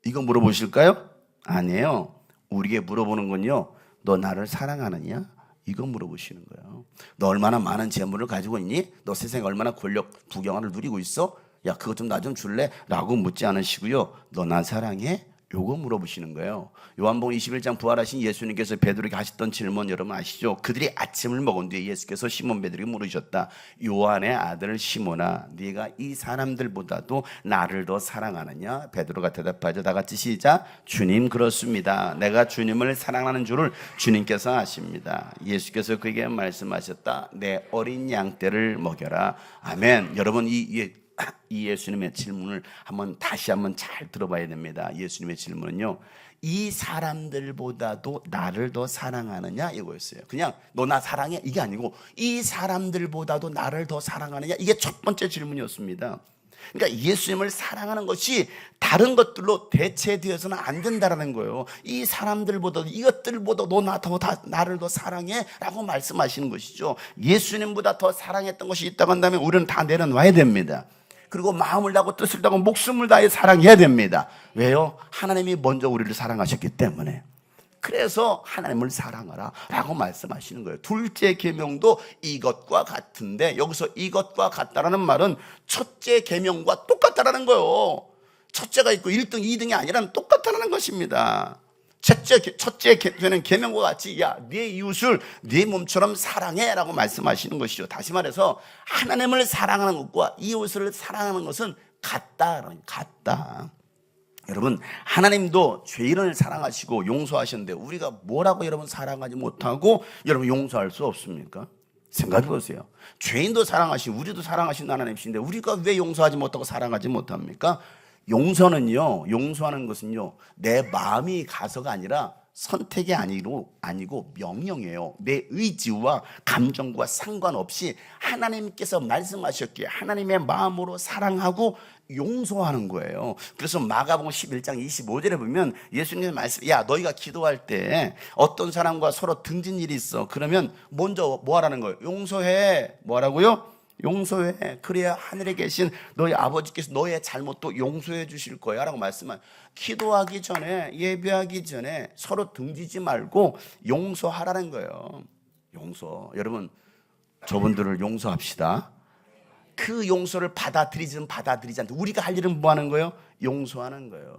이거 물어보실까요? 아니에요. 우리에게 물어보는 건요, 너 나를 사랑하느냐? 이거 물어보시는 거예요. 너 얼마나 많은 재물을 가지고 있니? 너 세상에 얼마나 권력, 부경화를 누리고 있어? 야, 그것 좀 나 좀 줄래? 라고 묻지 않으시고요, 너 나 사랑해? 요거 물어보시는 거예요. 요한복음 21장 부활하신 예수님께서 베드로에게 하셨던 질문 여러분 아시죠? 그들이 아침을 먹은 뒤에 예수께서 시몬 베드로에게 물으셨다. 요한의 아들 시몬아, 네가 이 사람들보다도 나를 더 사랑하느냐? 베드로가 대답하죠. 다 같이 시작. 주님, 그렇습니다. 내가 주님을 사랑하는 줄을 주님께서 아십니다. 예수께서 그에게 말씀하셨다. 내 어린 양떼를 먹여라. 아멘. 여러분, 이 예수님의 질문을 다시 한번 잘 들어봐야 됩니다. 예수님의 질문은요, 이 사람들보다도 나를 더 사랑하느냐 이거였어요. 그냥 너 나 사랑해? 이게 아니고 이 사람들보다도 나를 더 사랑하느냐, 이게 첫 번째 질문이었습니다. 그러니까 예수님을 사랑하는 것이 다른 것들로 대체되어서는 안 된다는 거예요. 이 사람들보다도, 이것들보다 너 나를 더 사랑해? 라고 말씀하시는 것이죠. 예수님보다 더 사랑했던 것이 있다고 한다면 우리는 다 내려놔야 됩니다. 그리고 마음을 다하고 뜻을 다하고 목숨을 다해 사랑해야 됩니다. 왜요? 하나님이 먼저 우리를 사랑하셨기 때문에. 그래서 하나님을 사랑하라 라고 말씀하시는 거예요. 둘째 계명도 이것과 같은데, 여기서 이것과 같다라는 말은 첫째 계명과 똑같다라는 거예요. 첫째가 있고 1등, 2등이 아니라 똑같다는 것입니다. 첫째 되는 계명과 같이, 야, 네 이웃을 네 몸처럼 사랑해라고 말씀하시는 것이죠. 다시 말해서 하나님을 사랑하는 것과 이웃을 사랑하는 것은 같다. 여러분, 하나님도 죄인을 사랑하시고 용서하셨는데 우리가 뭐라고 여러분 사랑하지 못하고 여러분 용서할 수 없습니까? 생각해 보세요. 죄인도 사랑하시고 우리도 사랑하신 하나님이신데 우리가 왜 용서하지 못하고 사랑하지 못합니까? 용서하는 것은요, 내 마음이 가서가 아니라 선택이 아니고 명령이에요. 내 의지와 감정과 상관없이 하나님께서 말씀하셨기에 하나님의 마음으로 사랑하고 용서하는 거예요. 그래서 마가복음 11장 25절에 보면 예수님의 말씀, 야, 너희가 기도할 때 어떤 사람과 서로 등진 일이 있어. 그러면 먼저 뭐 하라는 거예요? 용서해. 뭐 하라고요? 용서해. 그래야 하늘에 계신 너희 아버지께서 너의 잘못도 용서해 주실 거야 라고 말씀한. 기도하기 전에, 예배하기 전에 서로 등지지 말고 용서하라는 거예요. 용서. 여러분, 저분들을 용서합시다. 그 용서를 받아들이지 않고 우리가 할 일은 뭐 하는 거예요? 용서하는 거예요.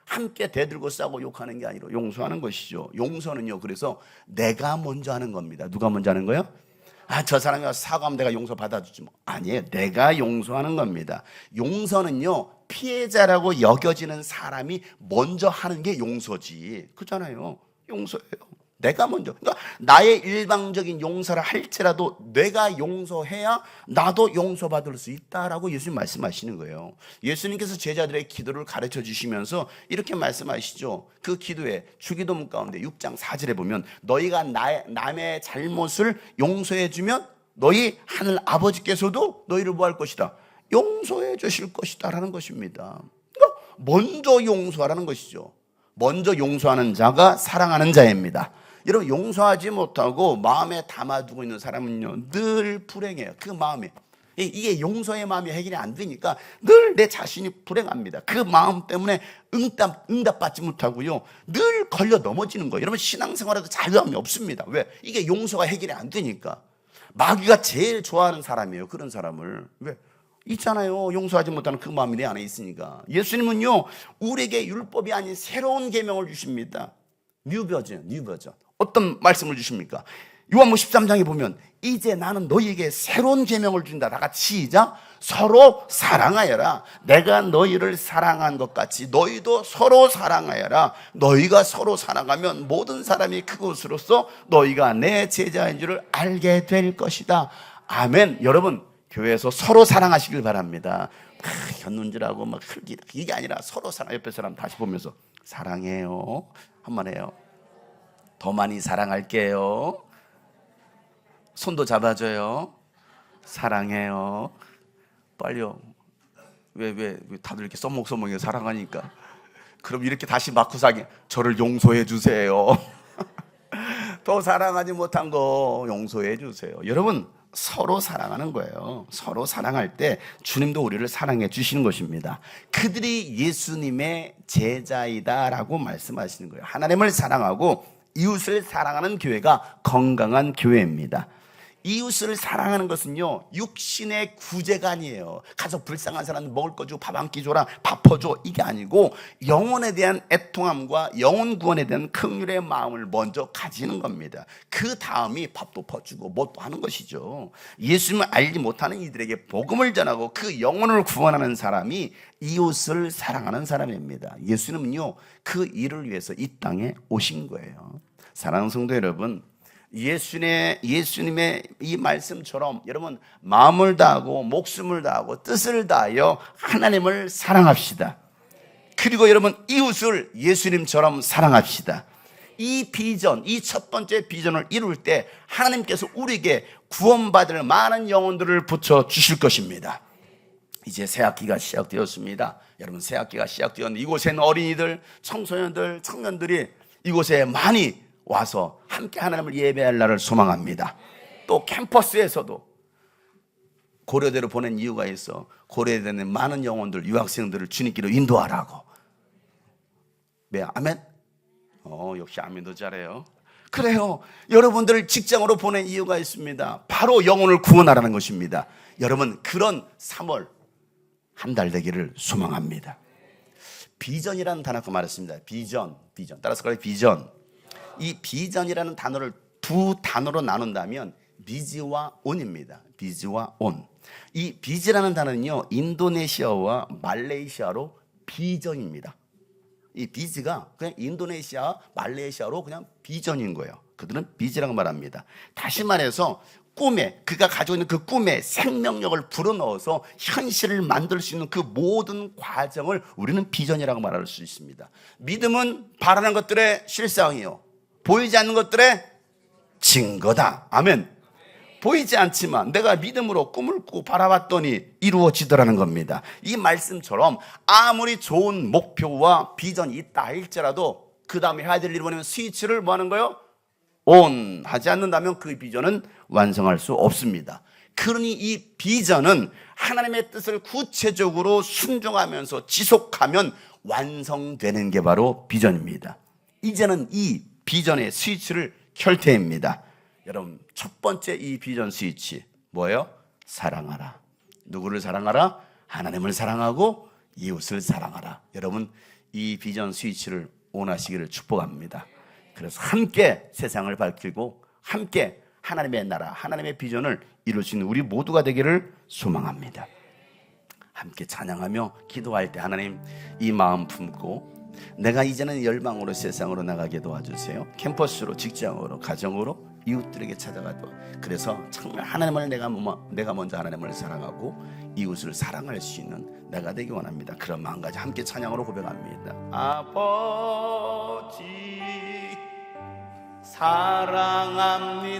함께 대들고 싸고 욕하는 게 아니라 용서하는 것이죠. 용서는요, 그래서 내가 먼저 하는 겁니다. 누가 먼저 하는 거예요? 저 사람이 와서 사과하면 내가 용서 받아주지 뭐. 아니에요. 내가 용서하는 겁니다. 용서는요, 피해자라고 여겨지는 사람이 먼저 하는 게 용서지. 그렇잖아요. 용서예요. 내가 먼저. 그러니까 나의 일방적인 용서를 할지라도 내가 용서해야 나도 용서받을 수 있다라고 예수님 말씀하시는 거예요. 예수님께서 제자들의 기도를 가르쳐 주시면서 이렇게 말씀하시죠. 그 기도에 주기도문 가운데 6장 4절에 보면 너희가 남의 잘못을 용서해 주면 너희 하늘 아버지께서도 너희를 뭐 할 것이다? 용서해 주실 것이다 라는 것입니다. 그러니까 먼저 용서하라는 것이죠. 먼저 용서하는 자가 사랑하는 자입니다. 여러분, 용서하지 못하고 마음에 담아두고 있는 사람은요, 늘 불행해요. 그 마음에. 이게 용서의 마음이 해결이 안 되니까 늘 내 자신이 불행합니다. 그 마음 때문에 응답받지 못하고요, 늘 걸려 넘어지는 거예요. 여러분, 신앙생활에도 자유함이 없습니다. 왜? 이게 용서가 해결이 안 되니까. 마귀가 제일 좋아하는 사람이에요, 그런 사람을. 왜? 있잖아요, 용서하지 못하는 그 마음이 내 안에 있으니까. 예수님은요, 우리에게 율법이 아닌 새로운 계명을 주십니다. 뉴 버전. 어떤 말씀을 주십니까? 요한복음 13장에 보면 이제 나는 너희에게 새로운 계명을 준다. 다 같이 시작. 서로 사랑하여라. 내가 너희를 사랑한 것 같이 너희도 서로 사랑하여라. 너희가 서로 사랑하면 모든 사람이 그것으로써 너희가 내 제자인 줄을 알게 될 것이다. 아멘. 여러분, 교회에서 서로 사랑하시길 바랍니다. 곁눈질하고 막 흘기, 이게 아니라 서로 사랑. 옆에 사람 다시 보면서 사랑해요. 한번 해요. 더 많이 사랑할게요. 손도 잡아줘요. 사랑해요. 빨리요. 왜 다들 이렇게 써먹써먹해 사랑하니까. 그럼 이렇게 다시 마쿠사기, 저를 용서해 주세요. 더 사랑하지 못한 거 용서해 주세요. 여러분, 서로 사랑하는 거예요. 서로 사랑할 때 주님도 우리를 사랑해 주시는 것입니다. 그들이 예수님의 제자이다라고 말씀하시는 거예요. 하나님을 사랑하고 이웃을 사랑하는 교회가 건강한 교회입니다. 이웃을 사랑하는 것은요, 육신의 구제가 아니에요. 가서 불쌍한 사람 먹을 거 주고 밥 한 끼 줘라, 밥 퍼줘, 이게 아니고 영혼에 대한 애통함과 영혼 구원에 대한 긍휼의 마음을 먼저 가지는 겁니다. 그 다음이 밥도 퍼주고 뭣도 하는 것이죠. 예수님을 알지 못하는 이들에게 복음을 전하고 그 영혼을 구원하는 사람이 이웃을 사랑하는 사람입니다. 예수님은요, 그 일을 위해서 이 땅에 오신 거예요. 사랑하는 성도 여러분, 예수님의 이 말씀처럼 여러분, 마음을 다하고 목숨을 다하고 뜻을 다하여 하나님을 사랑합시다. 그리고 여러분, 이웃을 예수님처럼 사랑합시다. 이 비전, 이 첫 번째 비전을 이룰 때 하나님께서 우리에게 구원받을 많은 영혼들을 붙여 주실 것입니다. 이제 새학기가 시작되었습니다. 여러분, 새학기가 시작되었는데 이곳에 있는 어린이들, 청소년들, 청년들이 이곳에 많이 와서 함께 하나님을 예배할 날을 소망합니다. 또 캠퍼스에서도 고려대로 보낸 이유가 있어. 고려대는 많은 영혼들, 유학생들을 주님께로 인도하라고. 네, 아멘? 역시 아멘도 잘해요. 그래요. 여러분들을 직장으로 보낸 이유가 있습니다. 바로 영혼을 구원하라는 것입니다. 여러분, 그런 3월 한 달 되기를 소망합니다. 비전이라는 단어가 말했습니다. 비전. 따라서 그래, 비전. 이 비전이라는 단어를 두 단어로 나눈다면 비지와 온입니다. 비지와 온. 이 비지라는 단어는요, 인도네시아와 말레이시아로 비전입니다. 이 비지가 그냥 인도네시아, 말레이시아로 그냥 비전인 거예요. 그들은 비지라고 말합니다. 다시 말해서 꿈에, 그가 가지고 있는 그 꿈에 생명력을 불어넣어서 현실을 만들 수 있는 그 모든 과정을 우리는 비전이라고 말할 수 있습니다. 믿음은 바라는 것들의 실상이요, 보이지 않는 것들의 증거다. 아멘. 보이지 않지만 내가 믿음으로 꿈을 꾸고 바라봤더니 이루어지더라는 겁니다. 이 말씀처럼 아무리 좋은 목표와 비전이 있다 할지라도 그 다음에 해야 될 일이 뭐냐면 스위치를 뭐 하는 거예요? 온 하지 않는다면 그 비전은 완성할 수 없습니다. 그러니 이 비전은 하나님의 뜻을 구체적으로 순종하면서 지속하면 완성되는 게 바로 비전입니다. 이제는 이 비전의 스위치를 켤 때입니다. 여러분, 첫 번째 이 비전 스위치 뭐예요? 사랑하라. 누구를 사랑하라? 하나님을 사랑하고 이웃을 사랑하라. 여러분, 이 비전 스위치를 온하시기를 축복합니다. 그래서 함께 세상을 밝히고 함께 하나님의 나라, 하나님의 비전을 이룰 수 있는 우리 모두가 되기를 소망합니다. 함께 찬양하며 기도할 때 하나님, 이 마음 품고 내가 이제는 열방으로 세상으로 나가게 도와주세요. 캠퍼스로, 직장으로, 가정으로, 이웃들에게 찾아가도. 그래서 정말 하나님을 내가 먼저 하나님을 사랑하고 이웃을 사랑할 수 있는 내가 되기 원합니다. 그런 마음까지 함께 찬양으로 고백합니다. 아버지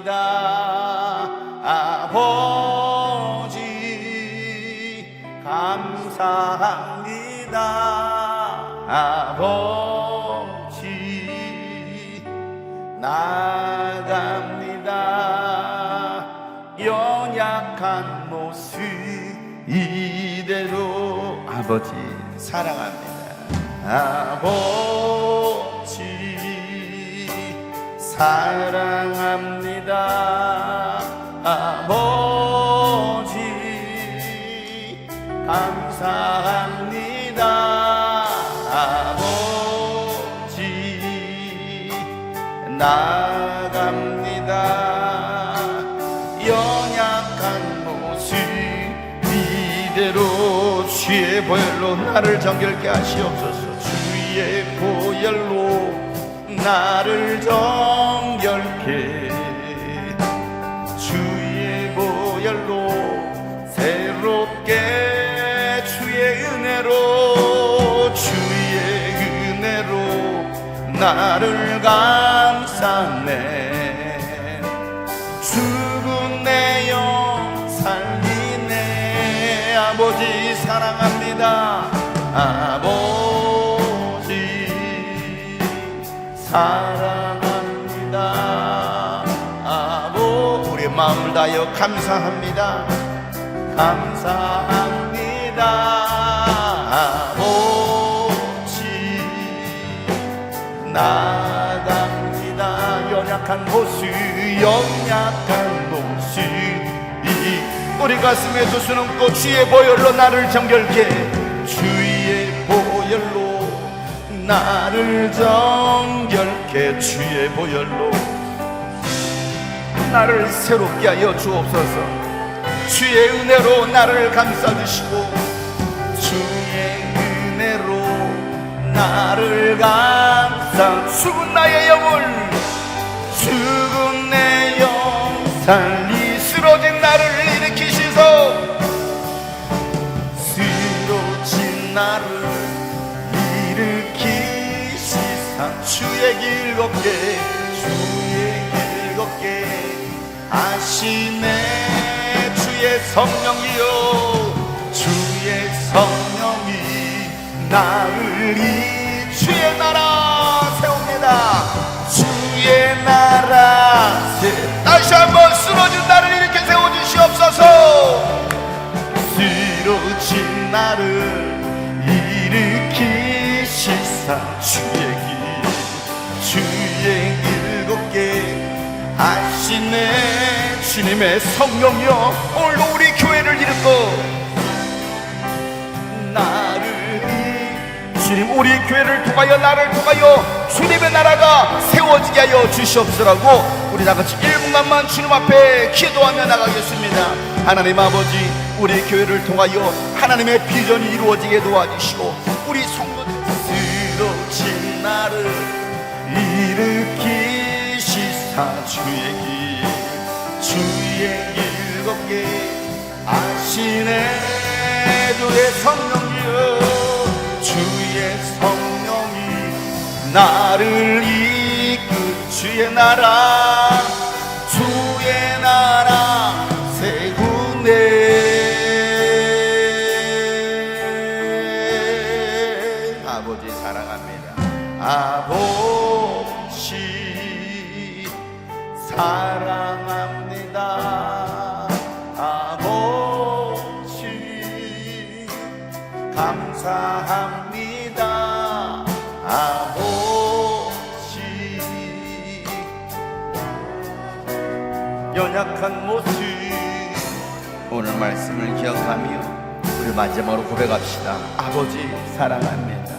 사랑합니다. 아버지 감사합니다. 아버지 나갑니다. 연약한 모습 이대로 아버지 사랑합니다. 아버지 사랑합니다. 아버지 감사합니다. 아버지 나갑니다. 연약한 모습 이대로 주의 보혈로 나를 정결케 하시옵소서. 주의 보혈로 나를 정결케, 주의 보혈로 새롭게, 주의 은혜로, 주의 은혜로 나를 감싸네. 죽은 내 영 살리네. 아버지 사랑합니다. 아버지 사랑합니다. 우리의 마음을 다하여 감사합니다. 감사합니다. 아버지 나갑니다. 연약한 모습, 연약한 모습 우리 가슴에 두 손 얹고 주의 보혈로 나를 정결케, 주의 보혈로 나를 정결케, 주의 보혈로 나를 새롭게 하여 주옵소서. 주의 은혜로 나를 감싸주시고, 주의 은혜로 나를 감싸, 죽은 나의 영을, 죽은 내 영 살리, 쓰러진 나를 일으키시소. 쓰러진 나를 일으키시사, 주의 길 걷게, 주의 길 걷게 하시네. 주의 성령이여, 주의 성령이 나를 이 주의 나라 세웁니다. 주의 나라 다시 한번 쓰러진 나를 이렇게 세워주시옵소서. 쓰러진 나를 일으키시사, 주의 길 걷게 하시네. 주님의 성령이여, 오늘도 우리 교회를 이끌고 나를, 주님 우리 교회를 통하여 나를 통하여 주님의 나라가 세워지게 하여 주시옵소서라고 우리 다같이 1분간만 주님 앞에 기도하며 나가겠습니다. 하나님 아버지, 우리 교회를 통하여 하나님의 비전이 이루어지게 도와주시고, 우리 성도들 쓰러진 나를 일으키시사, 주의 길 걷게 하시네. 주의 성령이여, 주의 성령이 나를 이끌, 주의 나라 세우네. 아버지 사랑합니다. 아버지 사랑합니다. 아버지 감사합니다. 아버지 연약한 모습, 오늘 말씀을 기억하며 우리 마지막으로 고백합시다. 아버지 사랑합니다.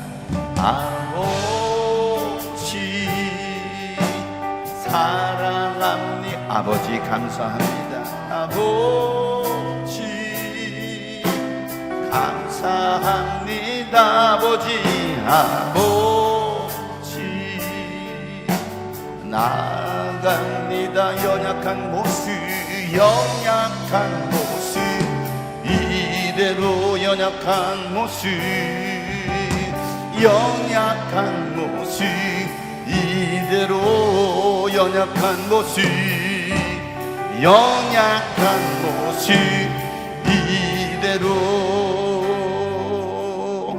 아버지 사랑합니다. 아버지 감사합니다. 아버지 감사합니다. 아버지 나갑니다. 연약한 모습 이대로 연약한 모습 이대로 연약한 모습 이대로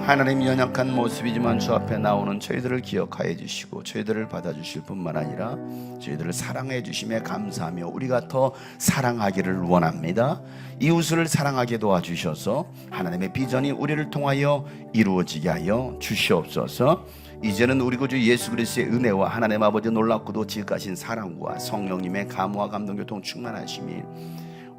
하나님 연약한 모습이지만 주 앞에 나오는 저희들을 기억하여 주시고 저희들을 받아주실 뿐만 아니라 저희들을 사랑해 주심에 감사하며 우리가 더 사랑하기를 원합니다. 이웃을 사랑하게 도와주셔서 하나님의 비전이 우리를 통하여 이루어지게 하여 주시옵소서. 이제는 우리 구주 예수 그리스도의 은혜와 하나님 아버지 놀랍고도 지극하신 사랑과 성령님의 감화와 감동교통 충만하심이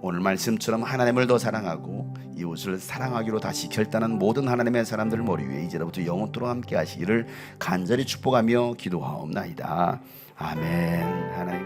오늘 말씀처럼 하나님을 더 사랑하고 이웃을 사랑하기로 다시 결단한 모든 하나님의 사람들 머리 위에 이제부터 영원토록 함께 하시기를 간절히 축복하며 기도하옵나이다. 아멘. 하나님